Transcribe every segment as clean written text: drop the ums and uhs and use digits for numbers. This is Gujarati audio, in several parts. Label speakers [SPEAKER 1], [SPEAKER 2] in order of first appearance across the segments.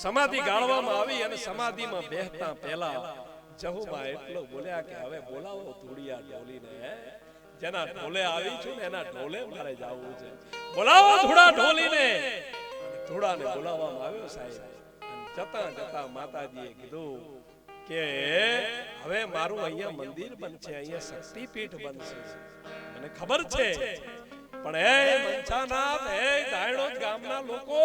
[SPEAKER 1] સમાધિ ગાળવામાં આવી અને સમાધિમાં બેહતા પહેલા જહુમાં એટલો બોલ્યા કે હવે બોલાવો ધૂળિયા ઢોલીને, જેના ઢોલે આવી છું ને એના ઢોલે મારે જાવું છે, બોલાવો ધૂળા ઢોલીને. ધૂળાને બોલાવવામાં આવ્યો સાહેબ. જતા જતા માતાજીએ કીધું કે હવે મારું અહીંયા મંદિર બનશે, અહીંયા શક્તિપીઠ બનશે, મને ખબર છે, પણ હે મંચાનાથ, હે ધાયણોદ ગામના લોકો,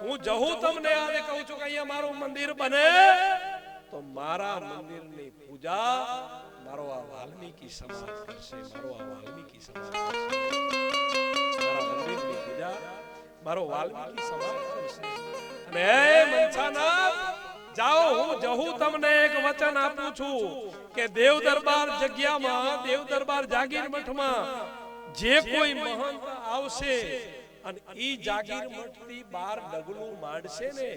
[SPEAKER 1] હું જહું તમને આજે કહું છું કે અહીંયા મારું મંદિર બને તો મારા મંદિરની પૂજા મારો આ વાલ્મીકી સમાજ કરશે, મારો આ વાલ્મીકી સમાજ કરશે, મારા મંદિરની પૂજા મારો વાલ્મીકી સમાજ કરશે. અને હે મંચાનાથ, જાઓ, હું જહું તમને એક વચન આપું છું કે દેવ દરબાર જગ્યામાં, દેવ દરબાર જાગીર મઠમાં જે કોઈ મહંત આવશે અને ઈ જાગીર મઠથી બહાર ડગલું માંડશે ને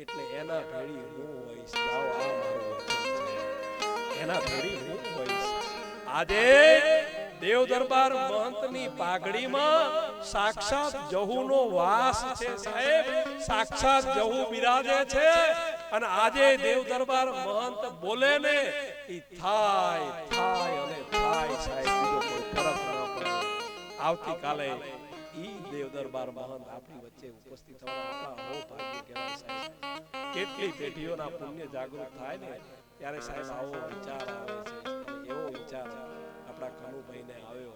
[SPEAKER 1] એટલે એના ભેળી હું હોઈશ. જાઓ, આ મારું વચન છે, એના ભેળી હું હોઈશ. આજે દેવ દરબાર મહંતની પાઘડીમાં સાક્ષાત જહુનો વાસ છે સાહેબ, સાક્ષાત જહુ બિરાજે છે. અને આજે દેવ દરબાર મહંત બોલે ને ઈ થાય થાય અને થાય સાહેબ, બીજો કોઈ ફરક ન પડે. આવતીકાલે ઈ દેવ દરબાર મહંત આપણી વચ્ચે ઉપસ્થિત થવાના આપણા બહુ ભાગ્ય કહેવાય સાહેબ. કેટલી પેઢીઓના પુણ્ય જાગૃત થાય ને ત્યારે સાહેબ આવો વિચાર આવે છે. એવો વિચાર આપણા કનુભાઈને આવ્યો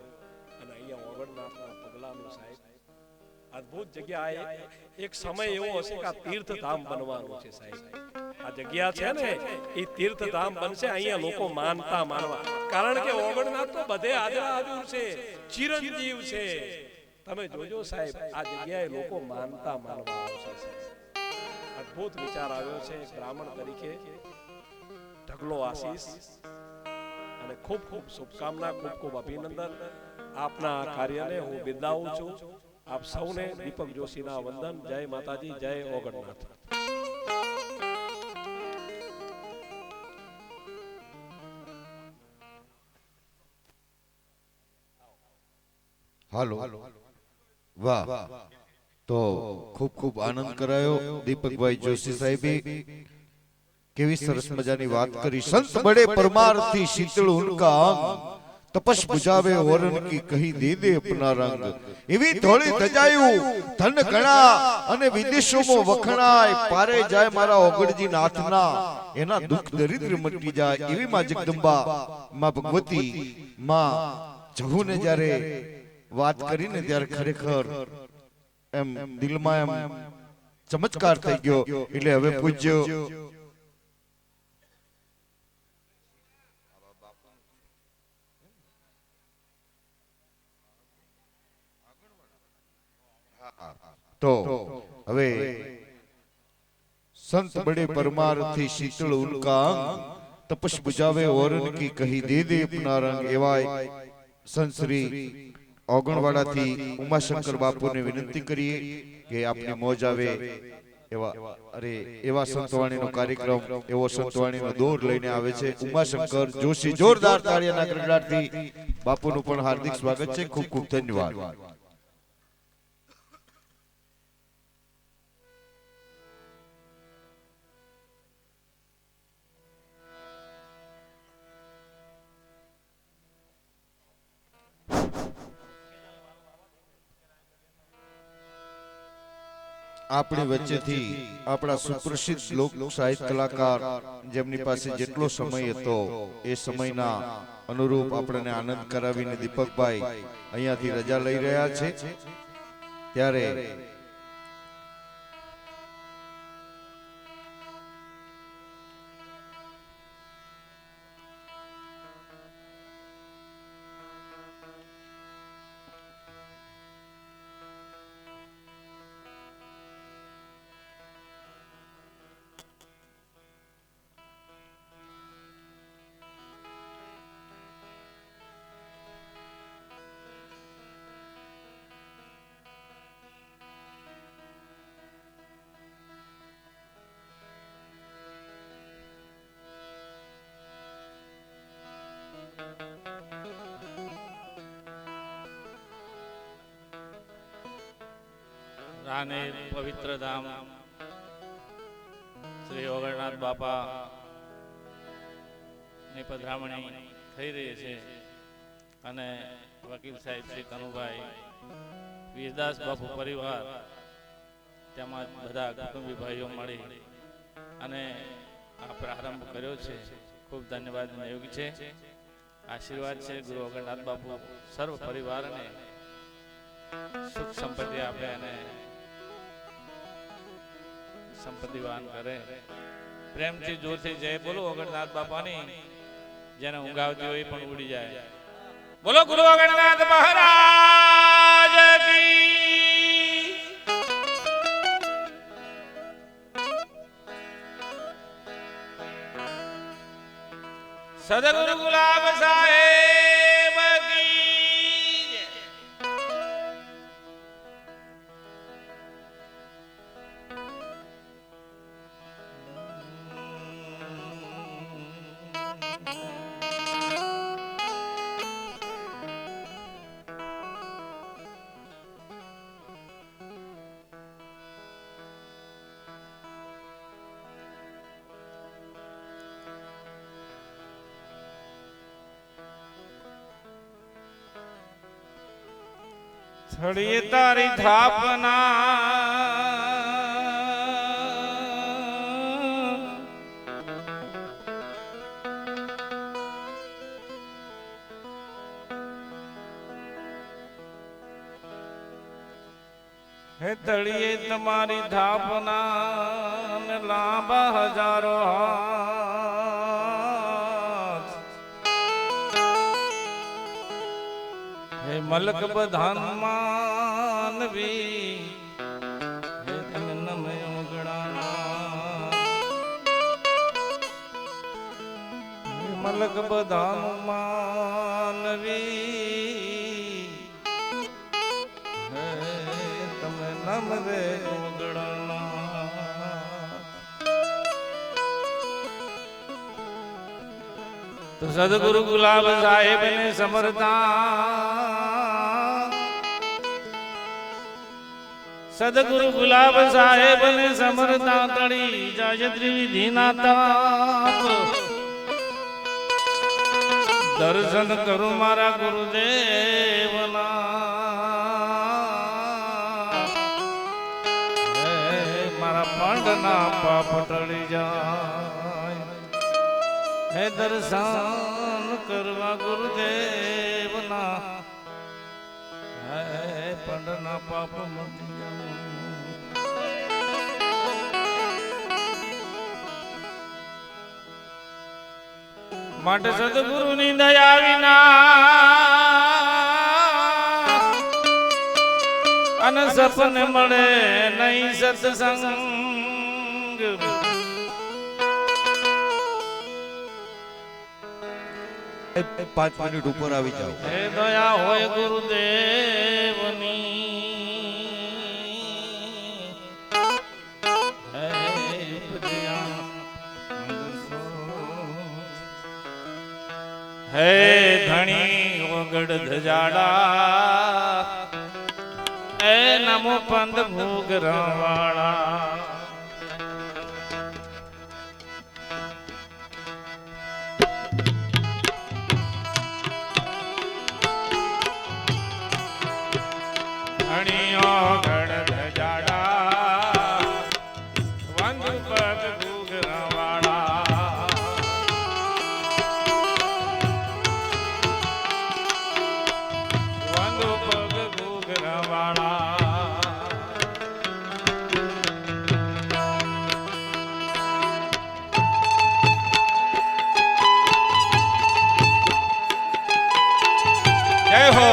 [SPEAKER 1] અને અહીંયા ઓગણનાથના પગલાનું સાહેબ અદ્ભુત જગ્યા. એક સમય એવો હશે કે આ તીર્થધામ બનવાનું છે સાહેબ. આ જગ્યા છે ને એ તીર્થધામ બનશે. અહીંયા લોકો માનતા માનવા, કારણ કે ઓગણનાથ તો બધે હાજરા હાજર છે, ચિરંજીવ છે. તમે જોજો સાહેબ, આ જગ્યાએ લોકો માનતા માનવા આવશે સાહેબ. અદ્ભુત વિચાર આવ્યો છે. બ્રાહ્મણ તરીકે ઢગલો આશીષ અને ખૂબ ખૂબ શુભકામના, ખૂબ ખૂબ અભિનંદન. આપના કાર્યને હું બિરદાવું છું. આપ સૌને દીપક જોશીના વંદન. જય માતાજી, જય ઓગણનાથ.
[SPEAKER 2] હાલો, વાહ, તો ખૂબ ખૂબ આનંદ કરાયો દીપકભાઈ જોશી સાહેબે. કેવી સરસ મજાની વાત કરી. સંત બડે પરમારથી શીતળ ઉનકા અંગ, તપસ બુજાવે ઓરન કી કહી દે દે અપના રંગ. એવી થોડી ધજાયું ધન ઘણા અને વિદેશોમાં વખણાય, પારે જાય મારા ઓગણજી નાથના, એના દુઃખ દરિદ્ર મટી જાય. એવી માં જગદંબા, માં ભગવતી, માં જહુને જ્યારે વાત કરીને ત્યારે ખરેખર એમ દિલમાં એમ ચમત્કાર થઈ ગયો. એટલે હવે પૂજ્ય તો હવે સંત બડે પરમારથી શીતળ ઉનકા અંગ, તપસ બુજાવે ઓરન કી કહી દે દે અપના રંગ. એવા સંત શ્રી ઓગણવાડાથી ઉમાશંકર બાપુને વિનંતી કરીએ કે આપની મોજ આવે એવા સંતવાણીનો કાર્યક્રમ, એવો સંતવાણીનો દોર લઈને આવે છે ઉમાશંકર જોશી. જોરદાર તાળીઓના ગડગડાટથી બાપુનું પણ હાર્દિક સ્વાગત છે. ખૂબ ખૂબ ધન્યવાદ. આપણી વચ્ચેથી આપણા સુપ્રસિદ્ધ લોક સાહિત્ય કલાકાર, જેમની પાસે જેટલો સમય હતો એ સમયના અનુરૂપ આપણને આનંદ કરાવીને દીપકભાઈ અહીંયાથી રજા લઈ રહ્યા છે. ત્યારે
[SPEAKER 3] રાને પવિત્ર ધામ શ્રી ઓગણનાથ બાપા ની પધરામણી થઈ રહી છે અને વકીલ સાહેબ શ્રી કનુભાઈ, વીરદાસ બાપુ પરિવાર તેમજ બધા કુટુંબી ભાઈઓ મળી અને આ પ્રારંભ કર્યો છે. ખૂબ ધન્યવાદ યોગ્ય છે. આશીર્વાદ છે ગુરુ ઓગણનાથ બાપુ સર્વ પરિવારને સુખ સંપત્તિ આપે અને સંપત્તિવાન કરે. પ્રેમથી જોરથી જય બોલો ઓગણનાથ બાપાની. જેને ઊંઘ આવતી હોય પણ ઉડી જાય. બોલો ગુરુ ઓગણનાથ મહારાજ કી. સદગુરુ ગુલાબ સાહેબ કી જય. થળીએ તારી થાપના હે તળિયે તમારી થાપના ને લાંબા હજારો હાથ. હે મલક બધાન માનવી હે તમે નમે ઓગણાના. હે મલક બધાન માનવી હે તમે નમરે ઓગણાના. તો સદગુરુ ગુલાબ સાહેબ ને સમરતા, સદગુરુ ગુલાબ સાહેબ ને સમરતા તળી જાય ત્રિવિધિના તાપ. દર્શન કરું મારા ગુરુદેવના હે મારા પાંડના પાપ ટળી જાય. હે દર્શન કરવા ગુરુદેવના હે પાંડના પાપ મટી જાય. માટે સદગુરુની દયા વિના અને સપને મળે નહીં સત્સંગ.
[SPEAKER 2] 5 મિનિટ ઉપર આવી જાઓ.
[SPEAKER 3] હે દયા હોય ગુરુદેવની હે ઉપજ્યા. હે ધણી ઓગડ ધજાડા એ નમો પંદ ભૂગરાવાળા. ધણી ઓગડ ધજાડા વંદ પદ ભૂગરાવાળા. જય હો.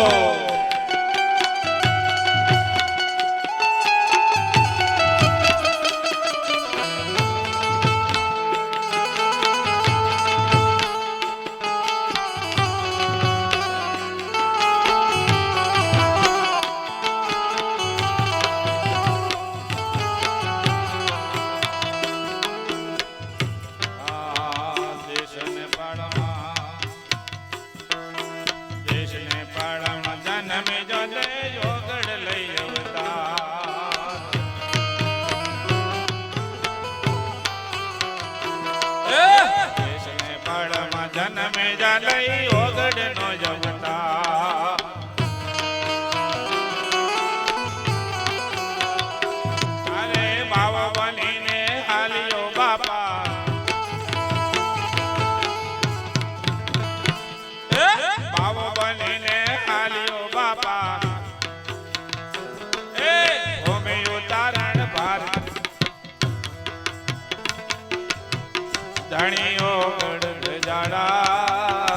[SPEAKER 3] ધણીઓ ગઢ જાડા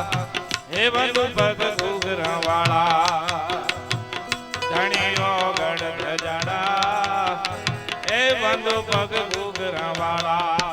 [SPEAKER 3] હે બંધુ પગ ઘૂઘરા વાળા ધણીઓ ગઢ જાડા હે બંધુ પગ ઘૂઘરા વાળા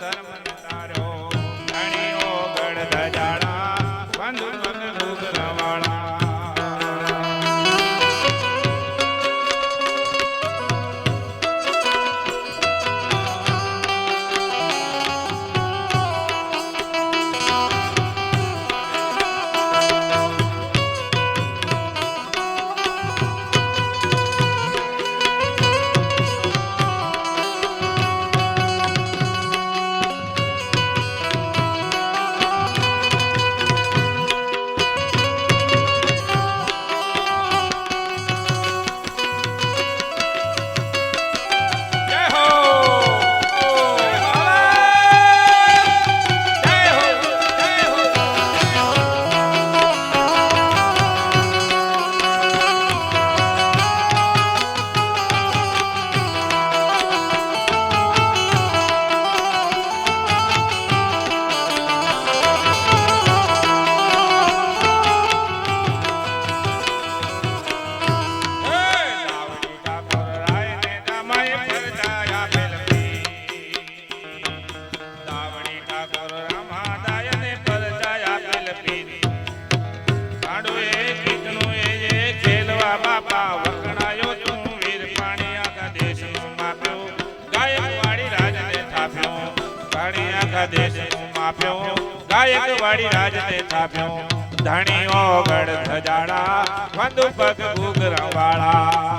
[SPEAKER 4] ધર્મ ન તાર્યો ધણીઓ ગઢ ધજાડા બંધુ પગ ઘૂઘરાવાળા ગાયકવાડી રાજને થાપ્યો ધણીઓ ગઢ ધજાડા બંધુ પગ ઘૂઘરાવાળા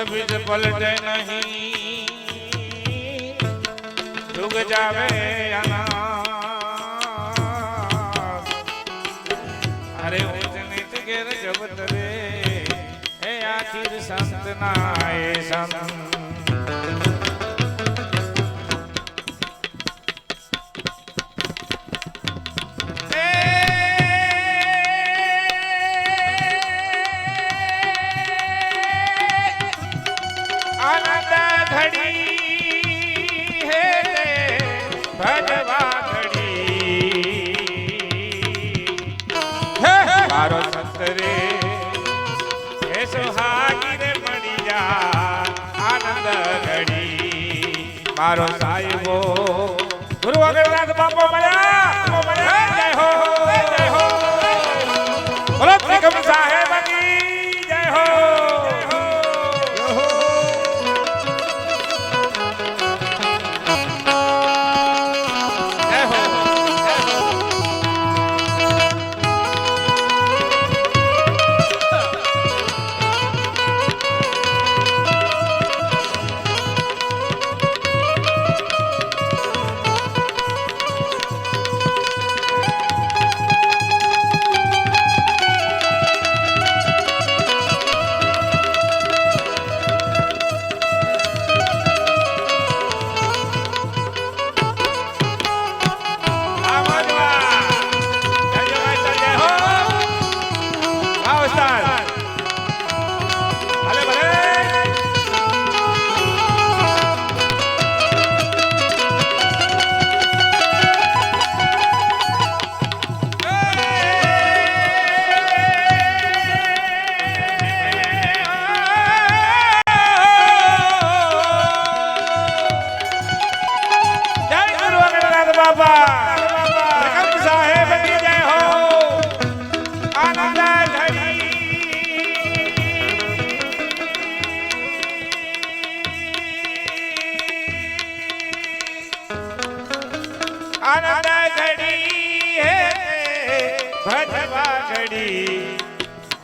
[SPEAKER 4] બીજ પલટે નહીં જુગ જાવે અનાથ અરે ઊંચ નીચ ઘેર જગત રે એ આખીર સંત ના એ સંત મારો સંતરે એ સુહાગી રે મળી જા આનંદ ઘડી મારો સાહેબો ગુરુ અગ્રનાથ બાપો મળ્યા જય હો બોલો ત્રિકમ સાહેબ કી જય હો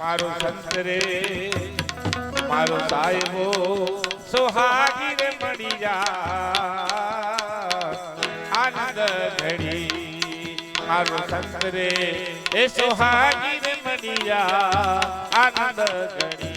[SPEAKER 4] મારો સંત રે મારો સાહેબો સુહાગી રે મળી જા આનંદ ઘડી મારો સંત રે એ સુહાગી રે મળી જા આનંદ ઘડી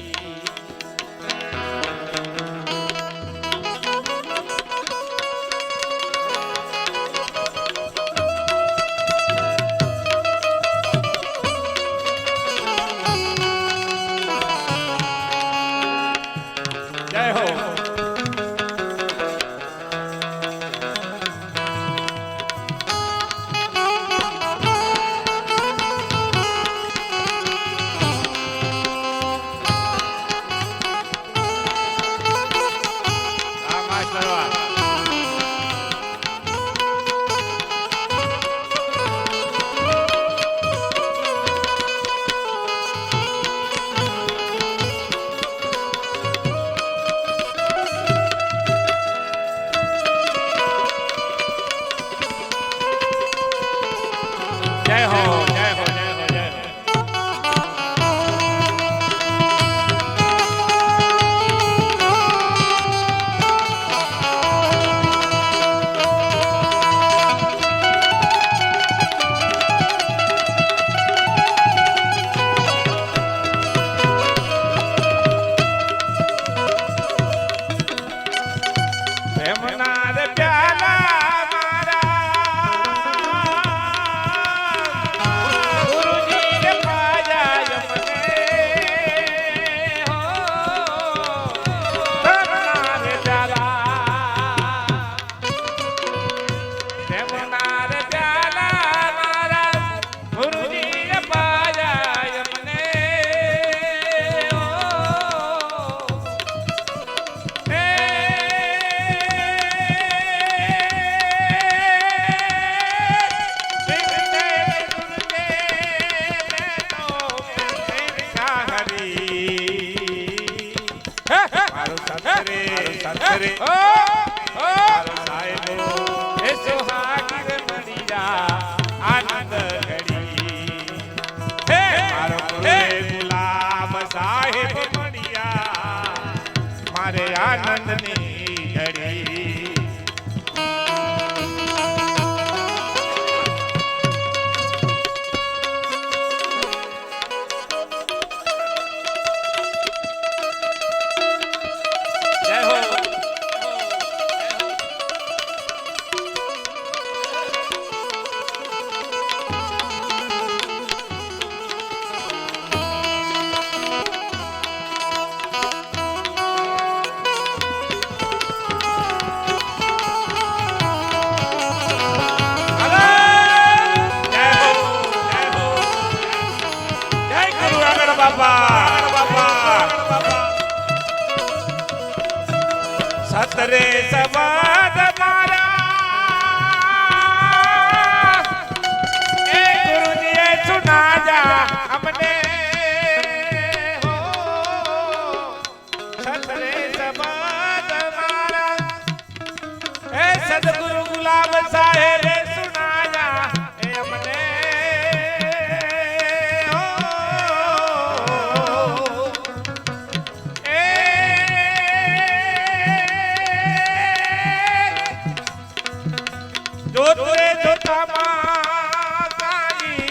[SPEAKER 4] જોતરે જોતામાં સાઈ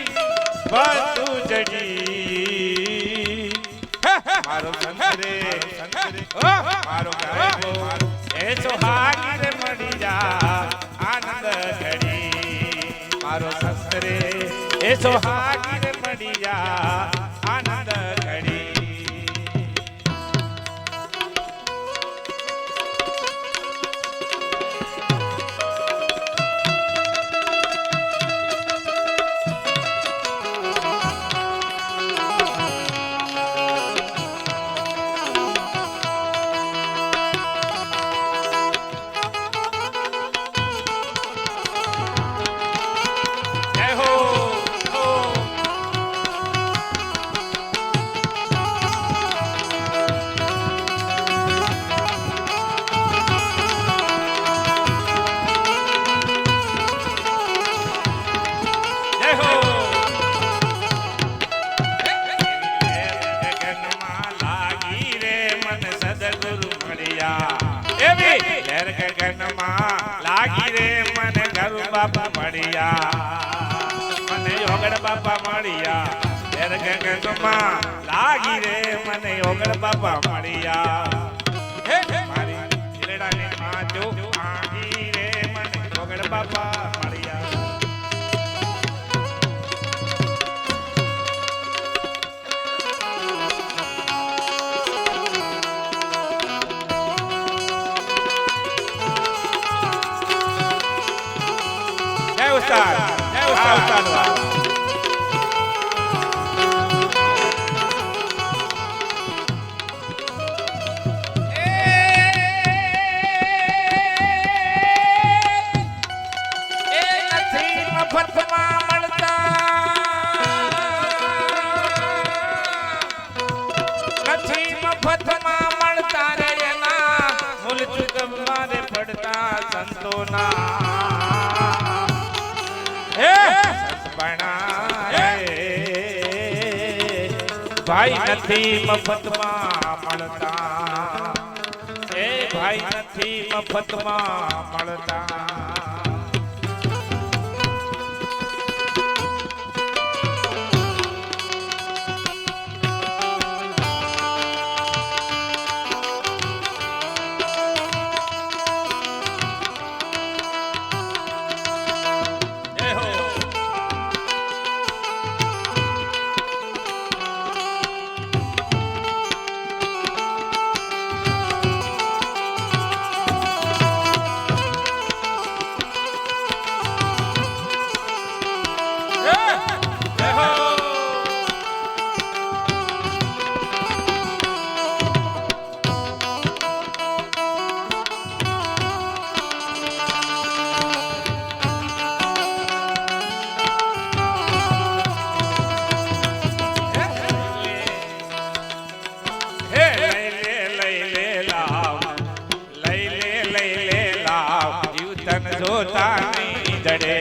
[SPEAKER 4] બધું જડી મારો સંતરે મારો ગાયકો એ સોહાગી રે મળી જા આનંદ ઘડી મારો સંતરે એ સોહાગી રે મળી જા આનંદ ઘડી જય હો જય હો ગગનમાં લાગી રે મન સદગુરુ મળ્યા એવી લહેર ગગનમાં લાગી રે મને ગરુ બાપા મળ્યા મને યોગડ બાપા મળ્યા લહેર ગગનમાં લાગી રે મને યોગડ બાપા મળ્યા મારી જીલડાની માં જો આગી રે મને યોગડ બાપા મળ્યા જય ઉસ્તાદ ઉસ્તાદ નથી મફતમાં મળતા રે એના મૂલ ચૂકવવા રે પડતા સંતોના હે સસપણા ભાઈ નથી મફતમાં મળતા એ ભાઈ નથી મફતમાં મળતા જોતા નહીં જડે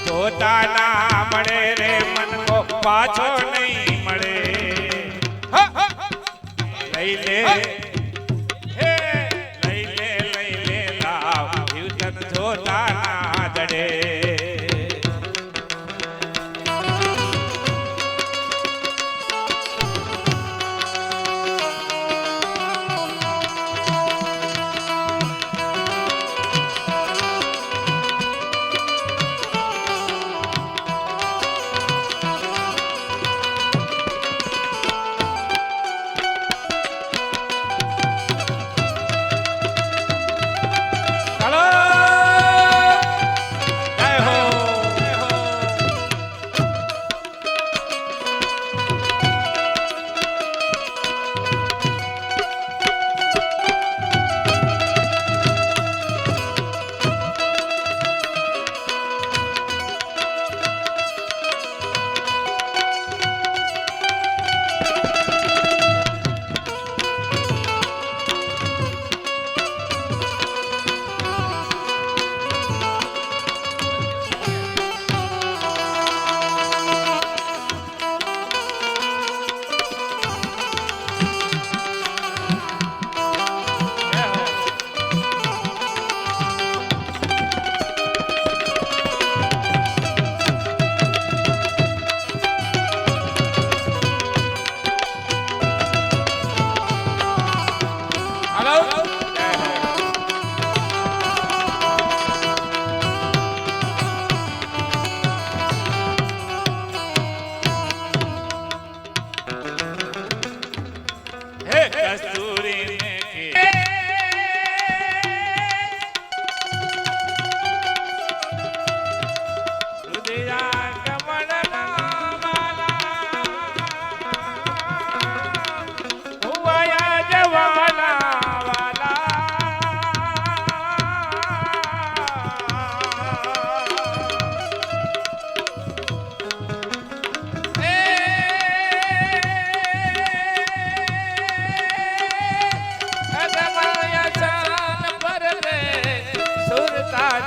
[SPEAKER 4] જોતા ના મળે રે મન કો પાછો નહીં મળે લઈ લે હે લઈ લે લાવ જીવતન જોતા ના જડે ચાલો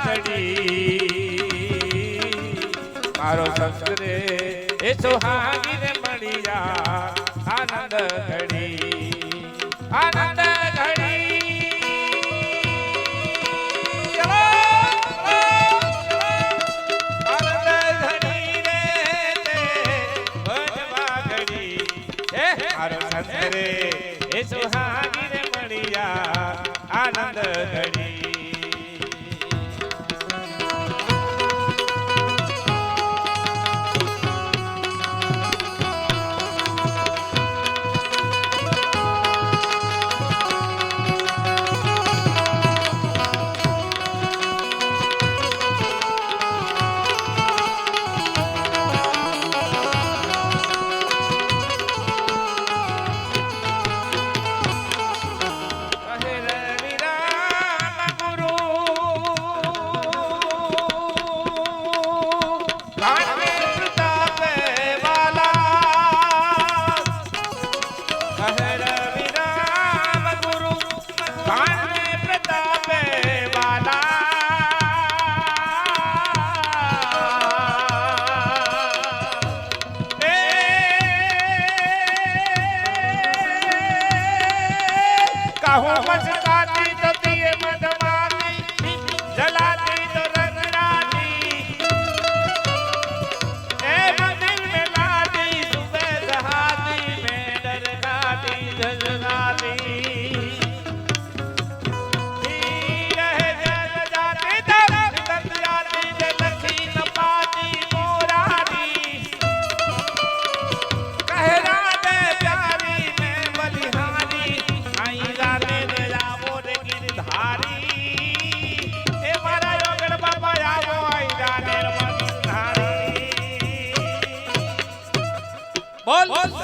[SPEAKER 4] ચડી મારો સંસ્કરે એ સુહાગીને મળ્યા આનંદ ઘડી આનંદ ઘડી ચલો, આનંદ ઘડી રે તે ભજવા ઘડી હે મારો સંસ્કરે એ સુહાગીને મળ્યા આનંદ ઘડી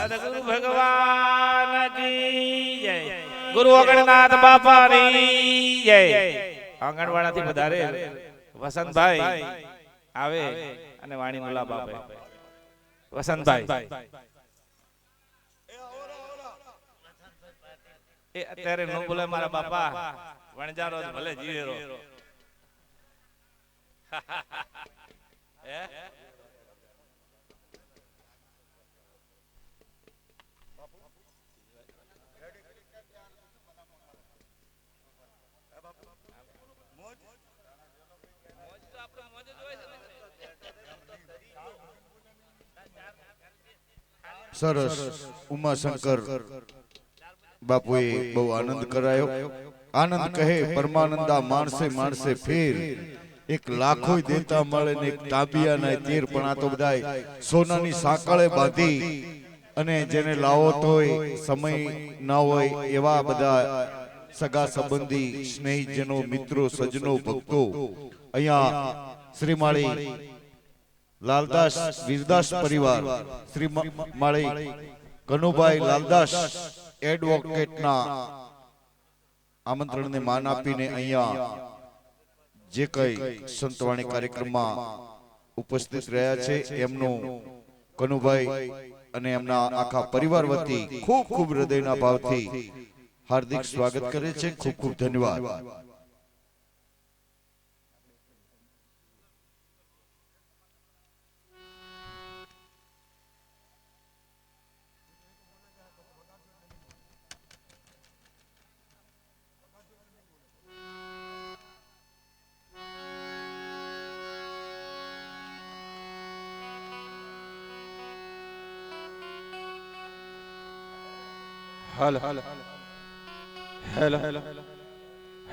[SPEAKER 4] સદગુરુ ભગવાન કી જય ગુરુ અગણનાથ બાપાની જય આંગણવાડાથી વધારે વસંતભાઈ આવે અને વાણીનો લાભ આપે વસંતભાઈ એ અત્યારે નો બોલે મારા બાપા વણજારો ભલે જીવેરો હે
[SPEAKER 2] સરસ ઉમાશંકર બાપુએ બહુ આનંદ કરાયો. આનંદ કહે પરમાનંદા માણસે માણસે ફેર એક લાખો દેતા મળે ને એક તાબિયાના તેર, પણ આ તો બધાય સોનાની સાંકળે બાંધી અને જેને લાવો તોય સમય ના હોય એવા બધા સગા સંબંધી સ્નેહીજનો મિત્રો સજ્જનો ભક્તો અહીંયા શ્રીમાળી લાલદાસ વીરદાસ પરિવાર શ્રી માળી કનુભાઈ લાલદાસ એડવોકેટના આમંત્રણને માન આપીને અહીંયા જે કઈ સંતવાણી કાર્યક્રમમાં ઉપસ્થિત રહ્યા છે એમનું કનુભાઈ અને એમના આખા પરિવાર વતી ખૂબ ખૂબ હૃદયના ભાવથી હાર્દિક સ્વાગત કરે છે. ખૂબ ખૂબ ધન્યવાદ.
[SPEAKER 5] Hello hello hello hello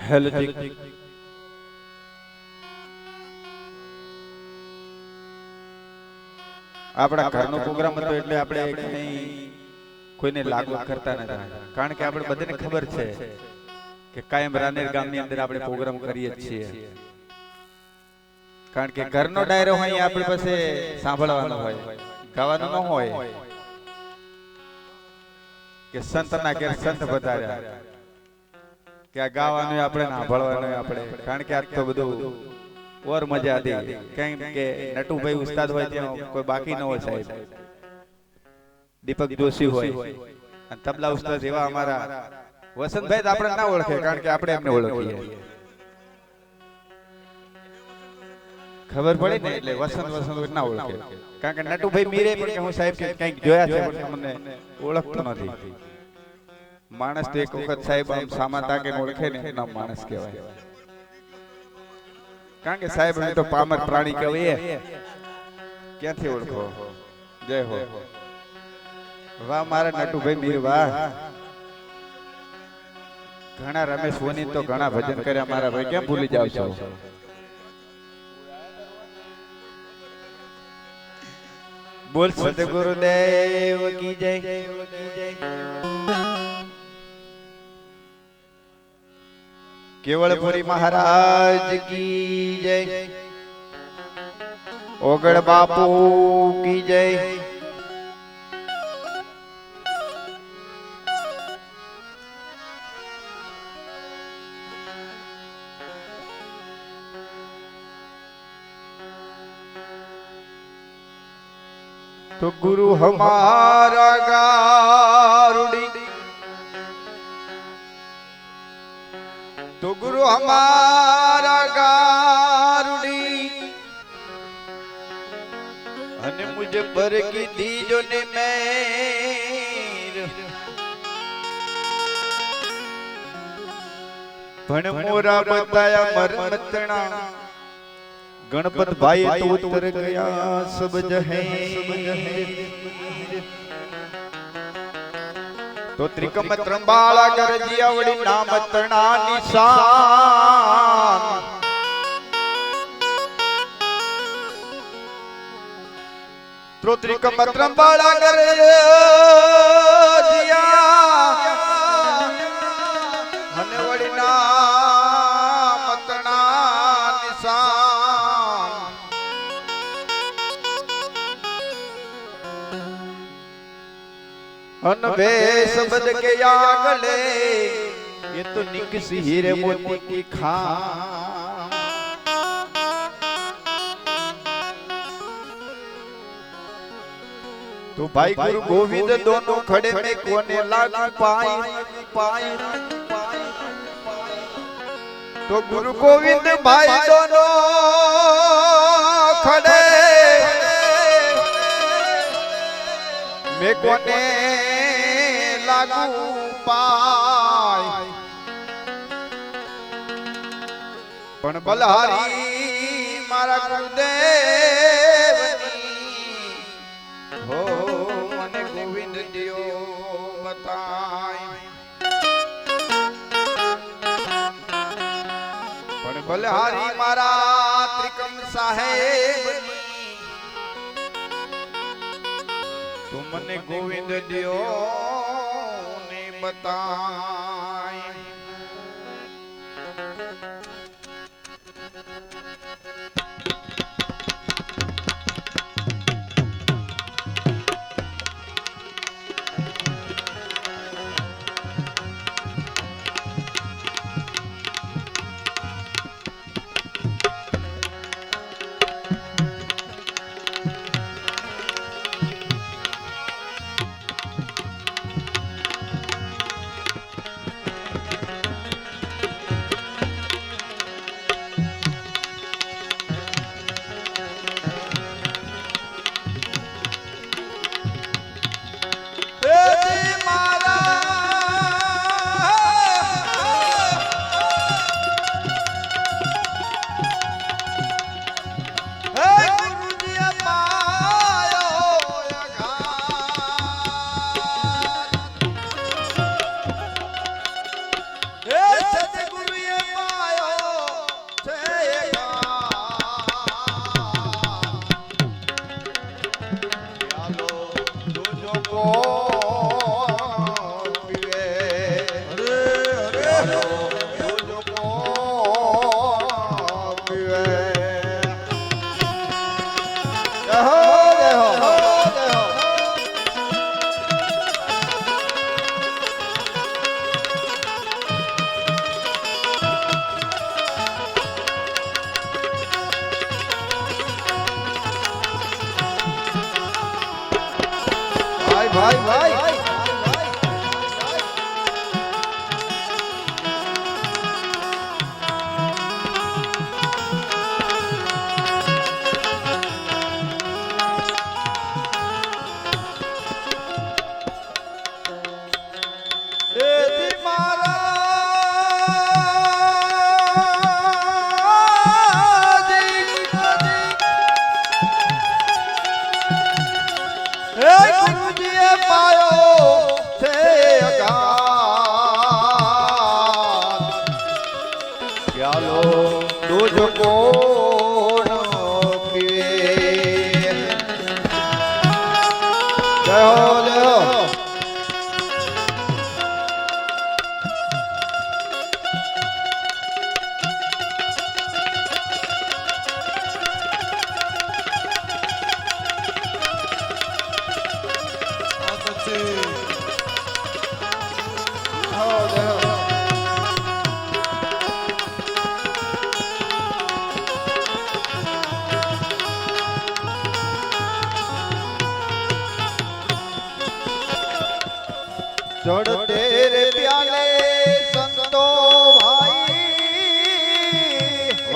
[SPEAKER 5] hello जी આપણા ઘરનો પ્રોગ્રામ હતો એટલે આપણે કંઈ કોઈને લાગુ કરતા નથી, કારણ કે આપણે બધાને ખબર છે કે કાયમ રાનેર ગામની અંદર આપણે પ્રોગ્રામ કરીએ જ છીએ, કારણ કે ઘરનો ડાયરો હોય આપણી પાસે સાંભળવાનો હોય, ગાવાનું ન હોય કે સંતના ઘેર સંત વધાર્યા કે આ ગાવાનું આપણે સાંભળવાનું આપણે, કારણ કે આ તો બધું ઓર મજા હતી. કેમ કે નટુભાઈ ઉસ્તાદ હોય ત્યાં કોઈ બાકી ન હોય સાહેબ, દીપક જોશી હોય અને તબલા ઉસ્તાદ એવા અમારા વસંતભાઈ આપણે ના ઓળખે, કારણ કે આપણે એમને ઓળખીએ. ખબર પડે ને એટલે વસંત વસંત ના ઓળખે. કારણ કે નટુભાઈ મીરે પણ કે હું સાહેબ કે કંઈક જોયા છે પણ મને ઓળખતો નથી. માણસ તો એક વખત સાહેબ આમ સામા તાકે ઓળખે ને એના માણસ કહેવાય. કારણ કે સાહેબ અમે તો પામર પ્રાણી કહેવાય, ક્યાંથી ઓળખો. જય હો. વાહ મારા નટુભાઈ મીર વાહ. ઘણા રમેશ વોની તો ઘણા ભજન કર્યા મારા ભાઈ, કેમ ભૂલી જાવ છો. બોલ સદગુરુદેવ કી જય. કેવળપુરી મહારાજ કી જય. ઓગળ બાપુ કી જય. तो गुरु हमारा गारुड़ी, तो गुरु हमारा गारुड़ी अने मुझे पर की दीजो ने मेर पण मोरा बताया मरमतना गणपत भाई तो उतर गया सब जहे. तो त्रिकम त्रिंबाला गरजिया वड़ी नाम तना निशान. तो त्रिकम त्रिंबाला गरजिया हने वड़ी नाम तना निशान. अनबे शब्द के आगले ये तो निकसी हीरे मोती की खान. तो भाई गुरु गोविंद दोनों खड़े में कोने लागू पाई पाई. तो गुरु गोविंद भाई दोनों खड़े में कोने लागू पाय. पण बलहारी मारा गुरुदेवनी हो मने गोविंद दियो बताय. पण बलहारी मारा त्रिकम साहेब तुमने गोविंद दियो ने बताय. भाई भाई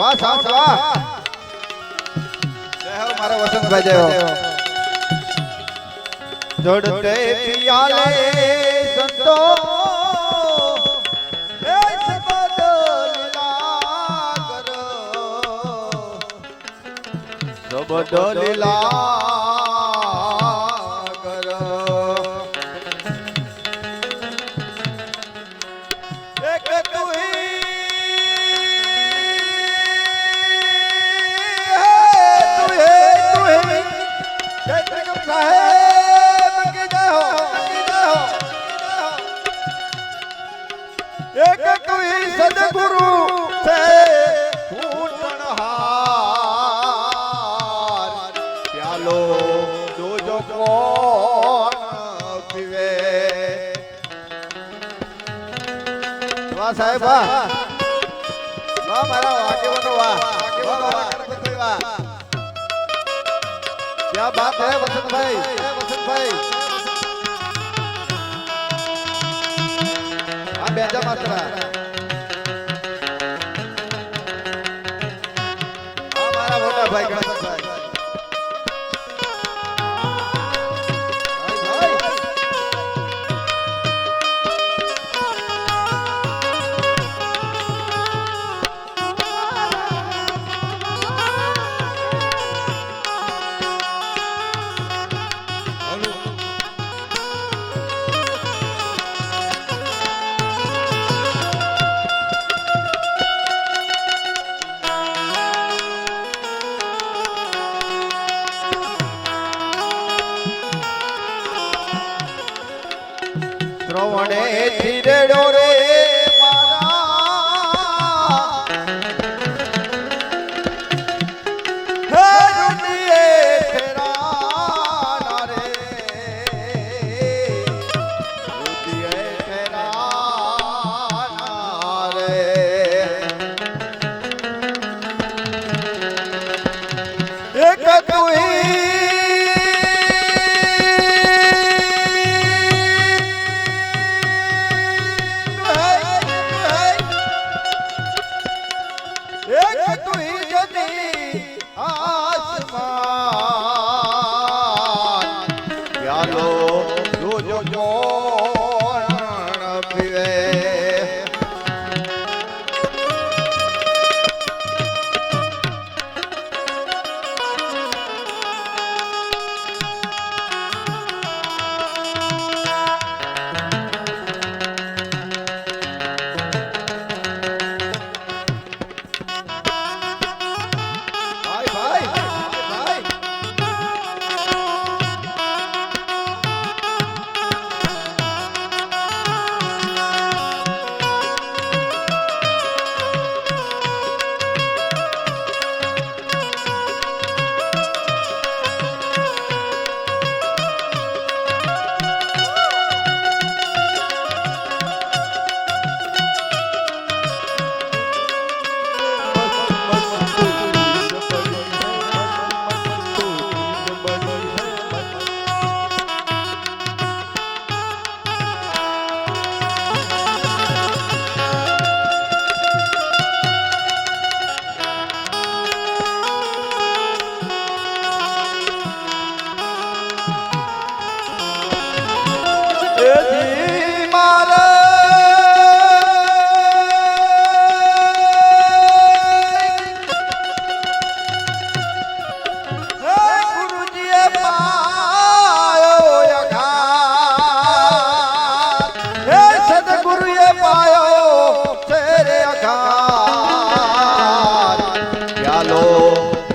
[SPEAKER 5] વાહ સાઉન્ડ વાહ જય હો મારા વસંતભાઈ જય હો જોડતે પિયાલે સંતો બદલીલા કર એક તુહી જય ત્રિકમ સાહેબ કી જય હો એક તુહી સદગુરુ છે સાહેબ વાહ વાહ મારા વાકેવાનો વાહ વાહ क्या बात है वसंतભાઈ આ બેજા માત્રા આ મારા મોટા ભાઈ ગણપતભાઈ શ્રવણે ધીરેડો રે મારા હે રૂડીએ ફેરાના રે રૂડીએ ફેરાના રે એક તુહી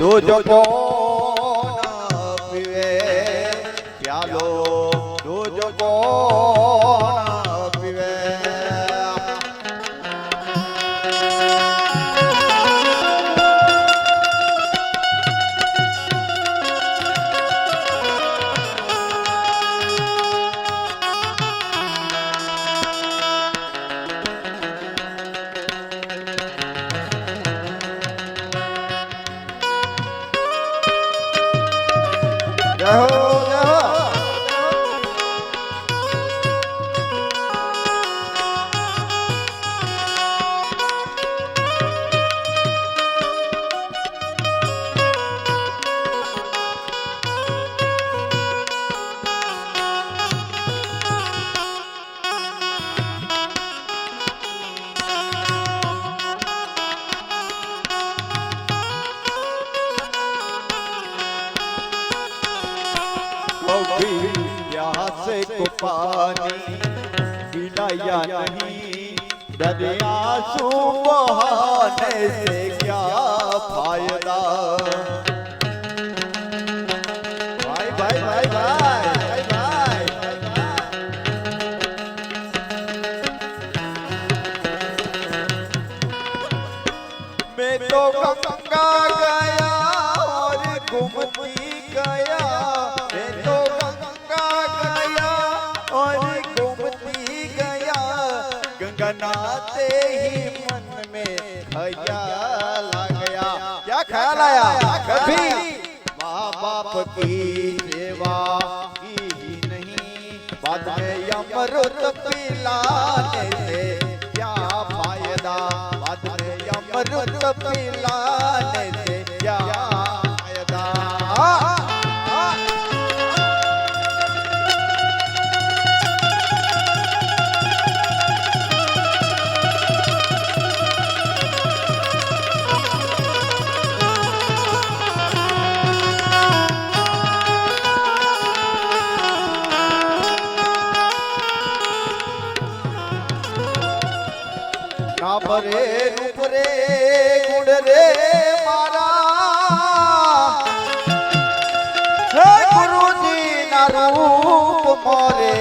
[SPEAKER 5] दूध कौन पीवे प्यालो दूध कौन पीवे जय हो जय हो
[SPEAKER 6] भी प्यास को पानी पिलाया नहीं, दरिया आंसू बहाने से क्या फायदा। भाई भाई भाई भाई भाई मैं तो गंगा गया और घूमती गया, मैं तो गंगा गया और घूमती गया, गंगा नहाते ही मन में ख्याल आ गया। क्या ख्याल आया? कभी माँ बाप की सेवा की ही नहीं, बाद में अमृत पिलाने से क्या फायदा, बाद में अमृत पिलाने से क्या फायदा। नाम रे रूप रे गुण रे मारा, हे गुरु जी ना रूप मोरे,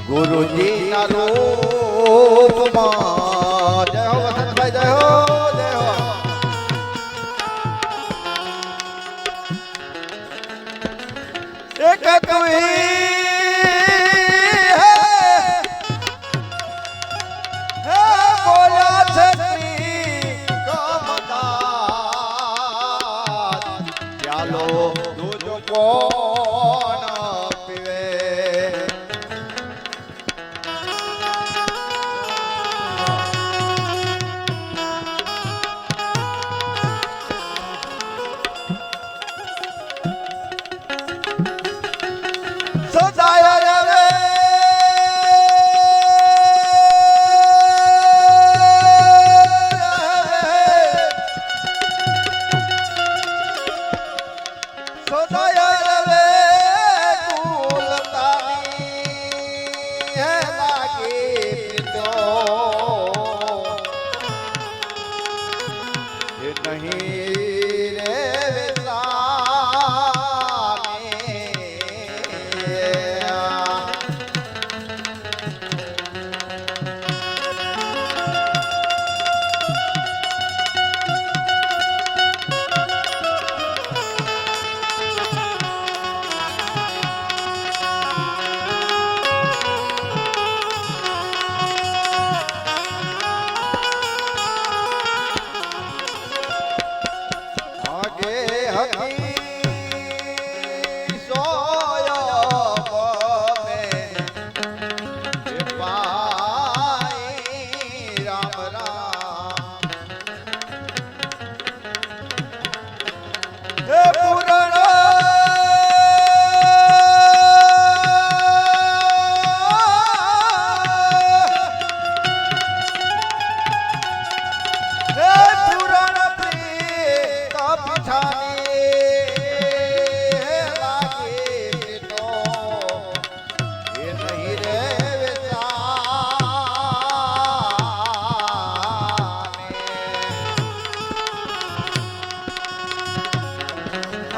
[SPEAKER 6] गुरु जी ना रूप मार। जय हो वसंत भाई, जय हो जय हो। एक कवि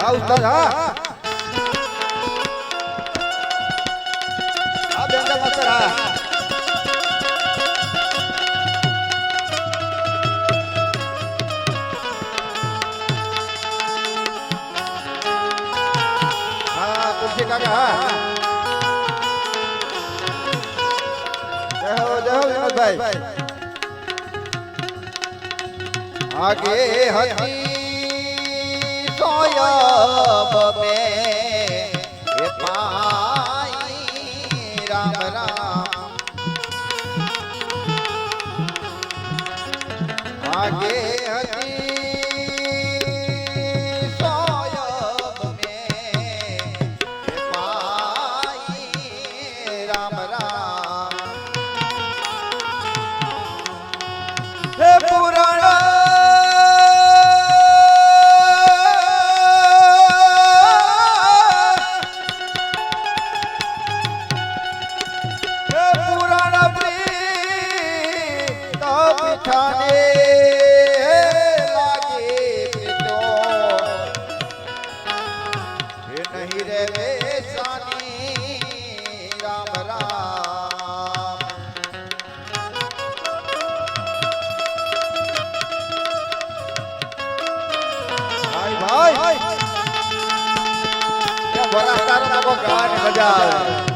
[SPEAKER 6] उस्ताद हाँ व्यंजन मास्टर हाँ तुलसी काका हाँ जय हो विनोद भाई आगे हकी सोयब में पाई राम राम आगे हकी सोयब में पाई राम राम हे पुराण ભાઈ ત્યાં વરાતારો નાખો ગાવાની મજા આવે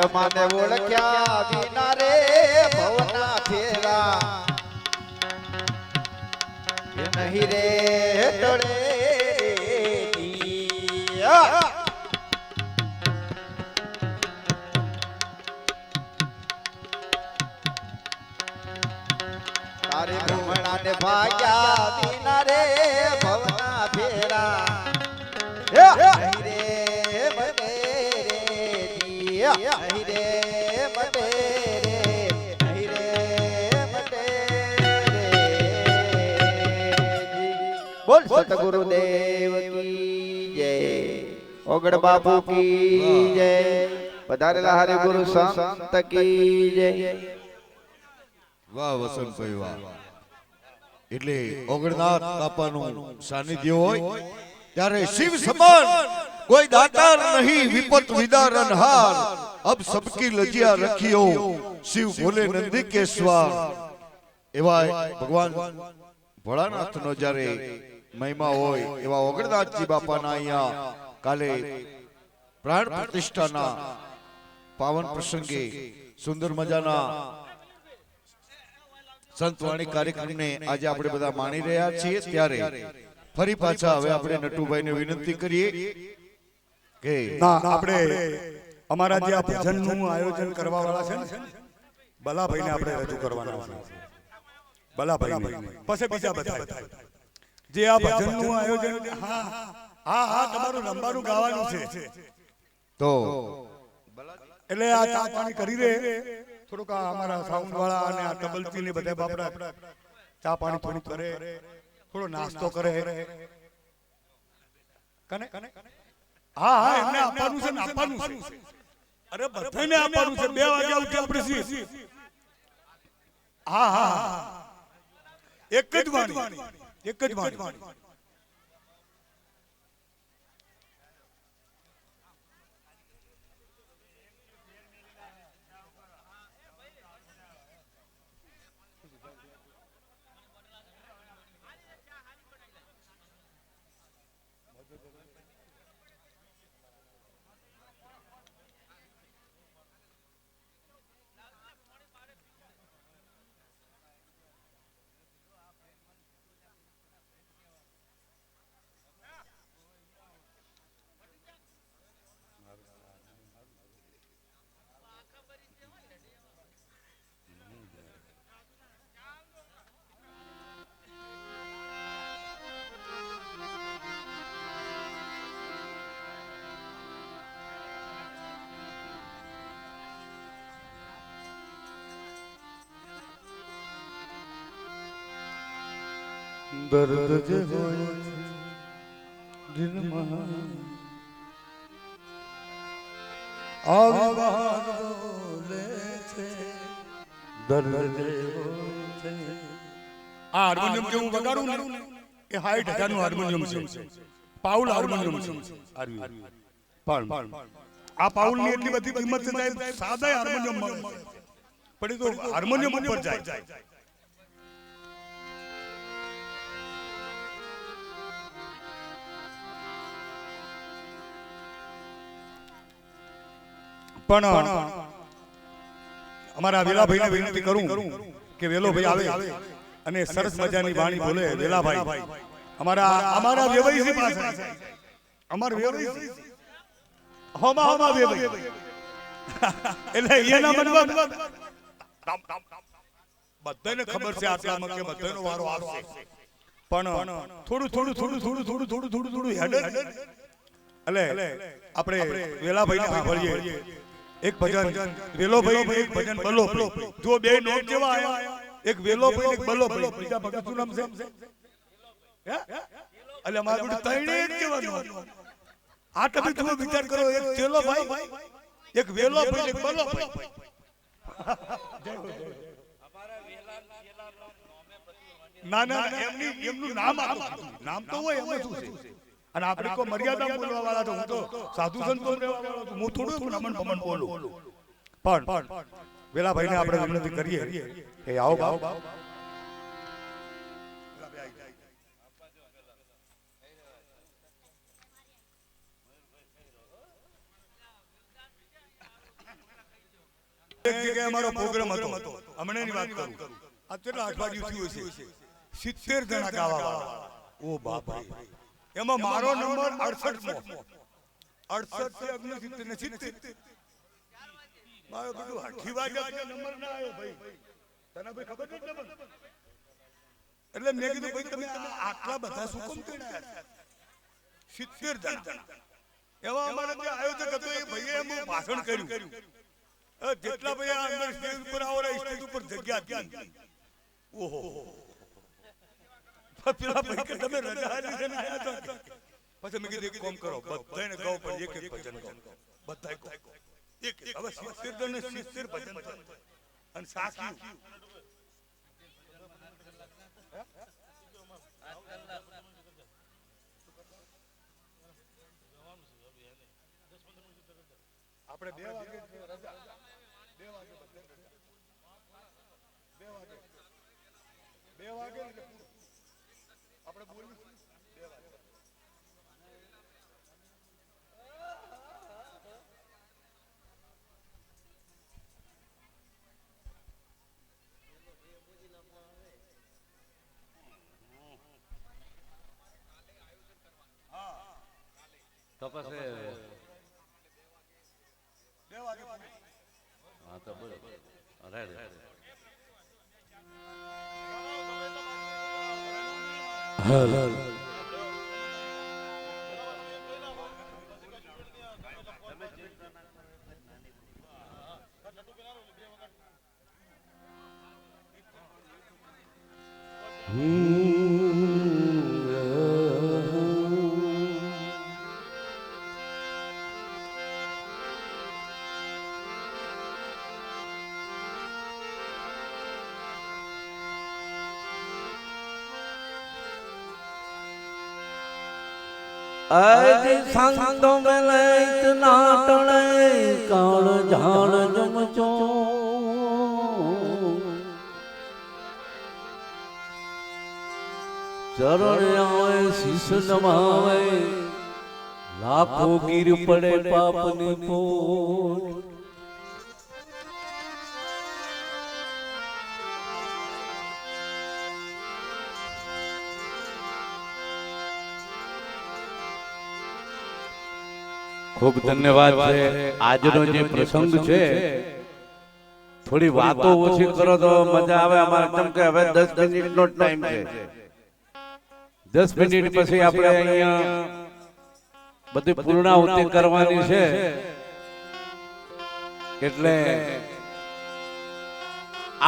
[SPEAKER 6] મને ઓળખ્યા વિના રે ભવના ફેરા એ નહીં રે ટળે તારે ભ્રમણા ને ભાગ્યા વિના રે ભવના ફેરા નહીં રે મને બોલ સતગુરુ દેવ કી જય ઓગડ બાપુ કી જય પધારેલા હરે ગુરુ સંત કી જય
[SPEAKER 2] વાહ વસંતભાઈ વાહ એટલે ઓગણનાથ બાપાનું સાનિધ્ય હોય ત્યારે શિવ સમાન કોઈ દાતાર નહીં વિપત વિદારન હાર અબ સબકી લજિયા રખિયો શિવ ભોલે નંદિકેશ્વર એવા ભગવાન ભોળાનાથનો જ્યારે મહિમા હોય એવા ઓગણનાથજી બાપાના અહીંયા કાલે પ્રાણ પ્રતિષ્ઠાના પાવન પ્રસંગે સુંદર મજાના સંતવાણી કાર્યક્રમને આજે આપણે બધા માણી રહ્યા છીએ ત્યારે ફરી પાછા હવે આપણે નટુભાઈને વિનંતી કરીએ કે
[SPEAKER 7] ના આપણે અમારા જે આ ભજનનું આયોજન કરવા વાળા છે ને બલાભાઈને આપણે રજૂ કરવાના છે બલાભાઈને પછી બીજા બધા જે આ ભજનનું આયોજન હા હા હા તમારું લંબારું ગાવાનું છે
[SPEAKER 2] તો
[SPEAKER 7] એટલે આ ચા પાણી કરી રે થોડુંક અમારા સાઉન્ડ વાળા અને આ તબલચી ને બધા બાપડા ચા પાણી થોડું કરે થોડો નાસ્તો કરે કને હા હા એમને આપવાનું છે ને આપવાનું છે અરે બધાને આપવાનું છે 2 વાગે ઉઠી આપણે સી હા હા એક જ વાણી દર્દ જે હોય દિલમાં આવી બહાર બોલે છે દર્દ જેવો છે. આ હાર્મોનિયમ જે હું વગાડું ને એ 60,000 નું હાર્મોનિયમ છે. પાઉલ હાર્મોનિયમ છે. પણ આ પાઉલ ની એટલી બધી કિંમત છે સાહેબ, સાદા હાર્મોનિયમ મળે પણ એ તો હાર્મોનિયમ ઉપર જાય. પણ અમારા વેલાભાઈને વિનંતી કરું કે વેલોભાઈ આવે અને સરસ મજાની વાણી બોલે. વેલાભાઈ અમારા વેવાઈસી પાસે અમાર વેવાઈસી હોમા વેવાઈ એટલે એના મનમાં બધાને ખબર છે આટલામાં કે બધાનો વારો આવશે, પણ થોડું હેડે એટલે આપણે વેલાભાઈને સાંભળીએ એક ભજન. વેલોભાઈ એક ભજન બલો જો બે નોટ જેવા આયા, એક વેલોભાઈ એક બલો. બીજા ભગત શું નામ છે? એટલે મારું ત્રણે એક જેવા નોટ. આ તમે તમે વિચાર કરો, એક ચેલો ભાઈ, એક વેલોભાઈ, એક બલો. ના એમનું નામ તો હોય, એમાં શું છે? અને આપણે કોઈ મર્યાદા બોલવા વાળા તો હું તો સાધુ સંતો રહેવા વાળો છું, હું થોડું નમન ભમન બોલું. પણ વેલાભાઈને આપણે વિનંતી કરીએ કે આવો બાપ. એક જગ્યાએ અમારો પ્રોગ્રામ હતો, હમણાંની વાત કરું, આ કેટલા અઠવાડિયું થયું હશે, 70 જણા ગાવા વાળા. ઓ બાપ રે, એમાં મારો નંબર 68 થી 69 ને 70. મારો કીધું હઠી વાગે નંબર ના આવ્યો ભાઈ, તને ભાઈ ખબર નથી નંબર? એટલે મેં કીધું ભાઈ તમે આટલા બધા શું કામ કર્યા? 70 જણા એવા અમારે જે આયોજક હતો એ ભાઈએ એમ ભાષણ કર્યું. જેટલા ભાઈ અંદર સ્ટેજ ઉપર આવો, સ્ટેજ ઉપર જગ્યા હતી. ઓહો, પેલા ભાઈ કે તમે રજા લીધે આયા છો. પછી મેં કીધું એક કામ કરો, બધાને ગાઓ પણ એક એક ભજન ગાઓ, બધાય ગાઓ એક. હવે 70 ને 70 ભજન અને સાખ્યું. આપણે 2 વાગે રજા, 2 વાગે આપણે બોલી 2 વાગે.
[SPEAKER 3] તો પછી
[SPEAKER 7] 2 વાગે.
[SPEAKER 3] હા તો બરોબર. રાઈટ.
[SPEAKER 1] હાલ
[SPEAKER 8] आज संतो मिले इतना टणे काल झाल जमचो चरण आवे शीश नमावे लाखों गिर पड़े पापनी पोट
[SPEAKER 3] ખૂબ ધન્યવાદ છે. આજનો જે પ્રસંગ છે થોડી વાતો ઓછી કરો તો મજા આવે. અમારે કેમ કે હવે 10 મિનિટનો ટાઈમ છે, 10 મિનિટ પછી આપણે અહીંયા બધી પૂર્ણાહુતિ કરવાની છે. એટલે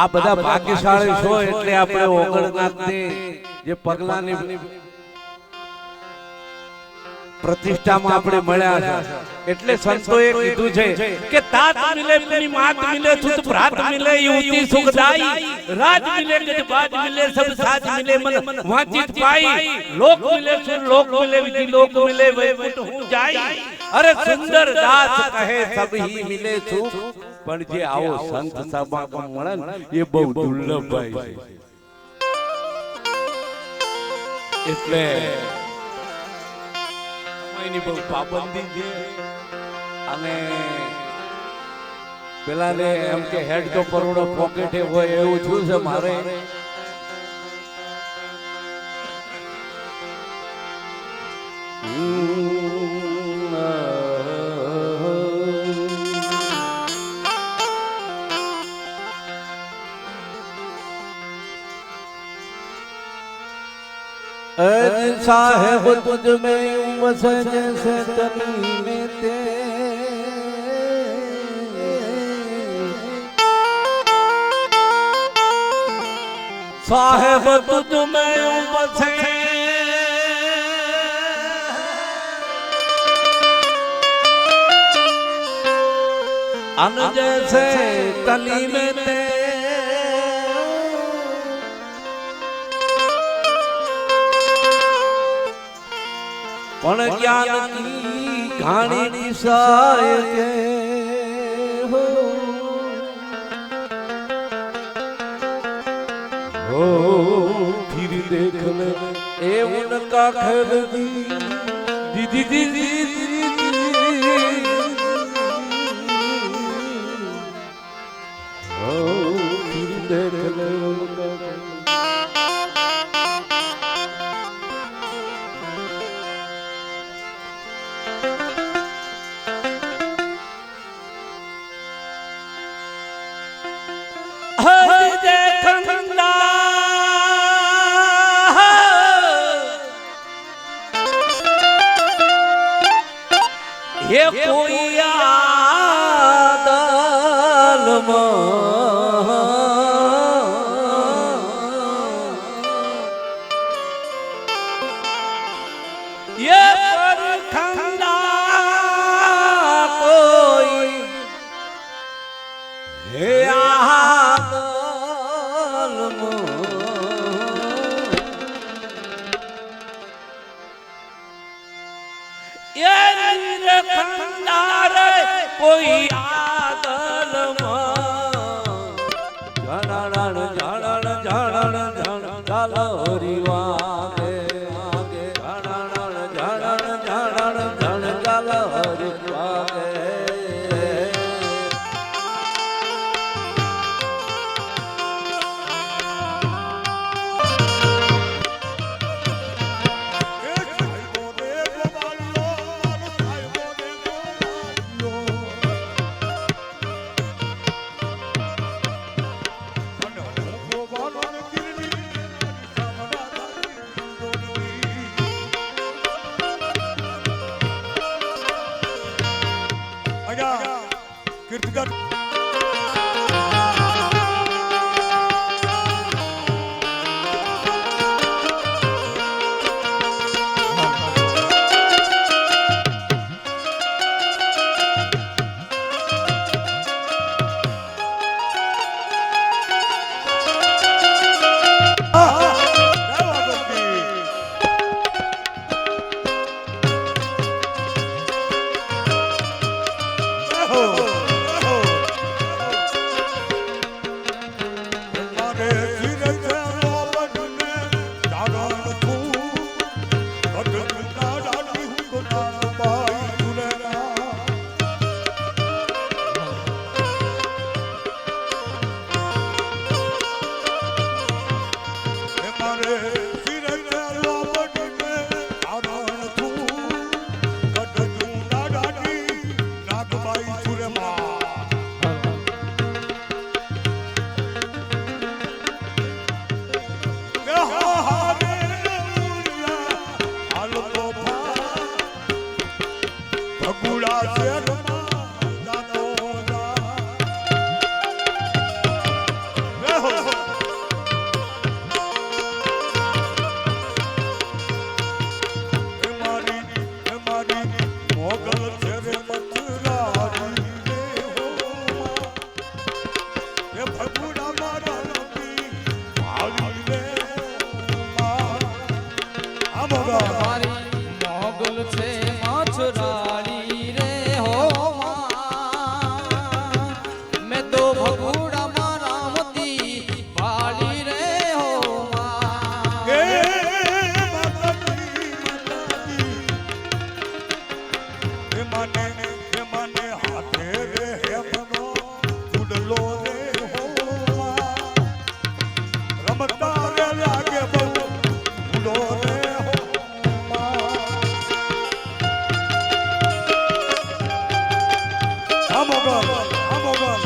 [SPEAKER 3] આ બધા ભાગ્યશાળી છો એટલે આપણે ઓગણનાથની જે પગલાની
[SPEAKER 8] પ્રતિષ્ઠામાં આપણે મળ્યા છે એટલે સંતોએ કીધું છે કે તાત મિલે अपनी मात मिले सुत भ्रात मिले युवती सुखदाई राज मिले गजबाज मिले सब साज मिले मन वांचित पाई लोक मिले सुर लोक मिले विधि लोक मिले वैकुंठ हूँ जाई अरे सुंदर दास कहे सब ही मिले सुख पण जे आओ संत सभा મળે ને એ બહુ દુર્લભ ભાઈ છે એટલે સમયની બહુ પાબંદી છે અને પેલાને એમ કે હેડ તો પરોડો પોકેટે હોય એવું થયું છે મારે साहेब तुझ में बस जैसे तनी में ते साहेब तुझ में बसे अन जैसे तनी में ते पण ज्ञान की घाणी दिशाए के हो फिर देख ले ए उनका खैर दी दी दी दी हो फिर देख ले उनका ये कोई आदल ये परखंदा कोई हे आदल ये कोई आदल जाणण जाणण जाणण चालो रिवागे आगे जाणण जाणण जाणण जण चालो रिवागे
[SPEAKER 7] कीर्तिकर
[SPEAKER 9] Surema
[SPEAKER 7] મોગલ આ મોગલ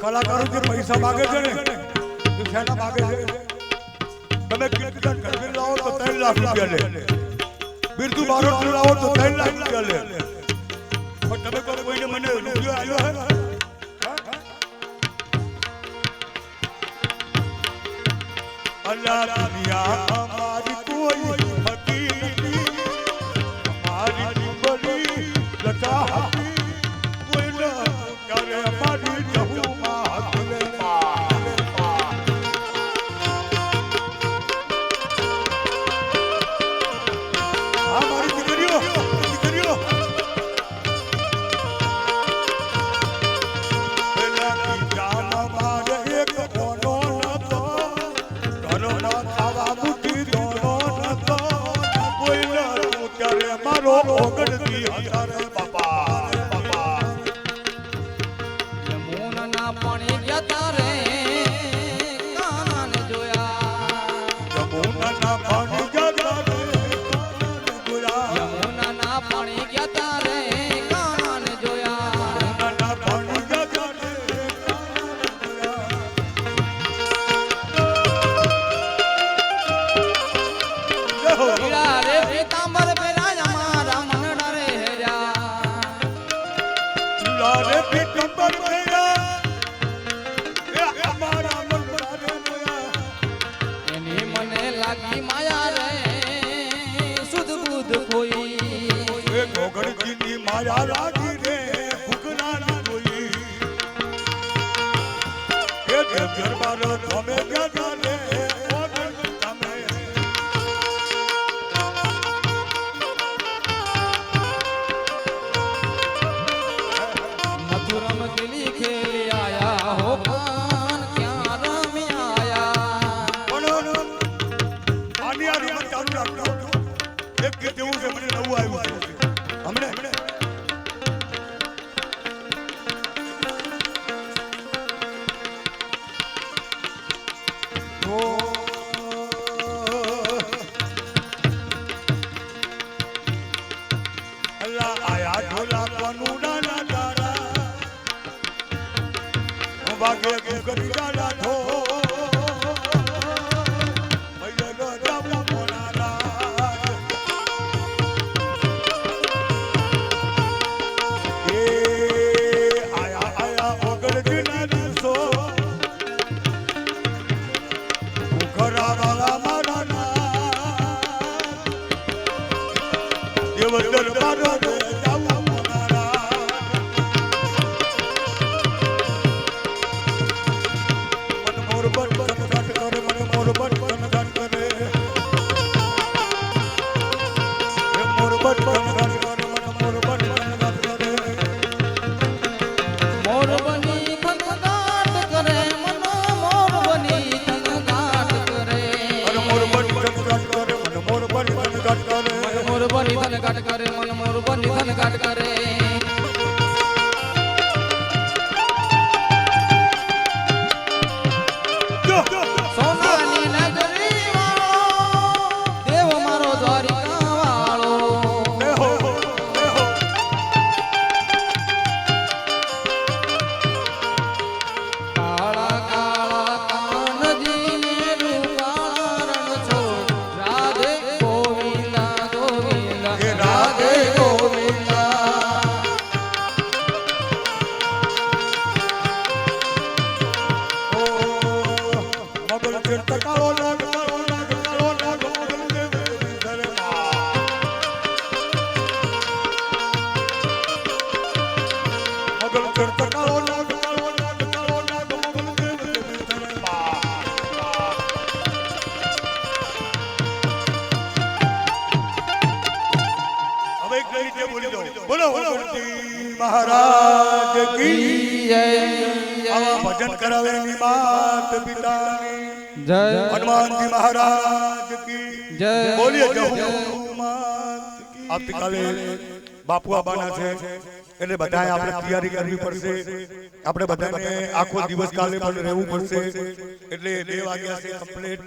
[SPEAKER 7] કલાકારો જે પૈસા માગે છે ને એ શેના માગે છે તમે કીર્તન કરી લાવો તો 3 લાખ રૂપિયા લે બિરજુ બારોટ લાવો તો 3 લાખ રૂપિયા લે પણ તમે કોઈને મને રૂપિયો આવ્યો હે અલ્લાહ દુનિયા અમારી કોઈ ફકીરી અમારી બડી લતા કોઈ ન કરે અમારી જહુમાં હકલે અમારી દીકરીઓ પેલા કી જામ મારે એક ઓનો નતો ઘરનો ખાવા બુટી દોનો નતો કોઈ ન કરે મારો ઓગણતી હજાર બાપા
[SPEAKER 9] યમુના પાણી ગયા તારે કાનાને જોયા
[SPEAKER 7] જમુના પાણી ગયા રે ગુરા
[SPEAKER 9] યમુના પાણી ગયા તારે કાનાને જોયા
[SPEAKER 7] જમુના પાણી ગયા રે
[SPEAKER 9] હીરા રે પીતાંબર પેરા મારા મનડા રે હેર્યા
[SPEAKER 7] લારે પીતંબર મેરા એ અમારા મનડા રે મોયા
[SPEAKER 9] એની મને લાગી માયા રે સુધ બુધ કોઈ
[SPEAKER 7] એ ગોગડજીની માયા લાગી રે ફુકરાની જોઈ એ દરબાર તમે ગયા રે ઓગણ તમે
[SPEAKER 9] મથુરમ ગલી ખેલી આયા હો પાન ક્યાં રમી આયા
[SPEAKER 7] પણ આની આ રીત ચાલુ રાખજો એક ગીત એવું છે મને નવું આવ્યું છે હમણે અલ્લાહ આયા ઢોલા કોનુડા ના તારા વાગે ગુગરી ડાલા ઢો ભૈયા જાવું મોના રાજ બોલો મહારાજ કી આવા ભજન કરાવે એની માત પિતાની
[SPEAKER 9] જય
[SPEAKER 7] હનુમાનજી મહારાજ કી
[SPEAKER 9] જય
[SPEAKER 7] બોલીએ જય માત કી. આવતીકાલે બાપુ આવવાના છે એટલે બધાએ આપણે તૈયારી કરવી પડશે. આપણે બધાને આખો દિવસ કાલે પણ રહેવું પડશે. એટલે 2 વાગ્યા છે કમ્પ્લીટ.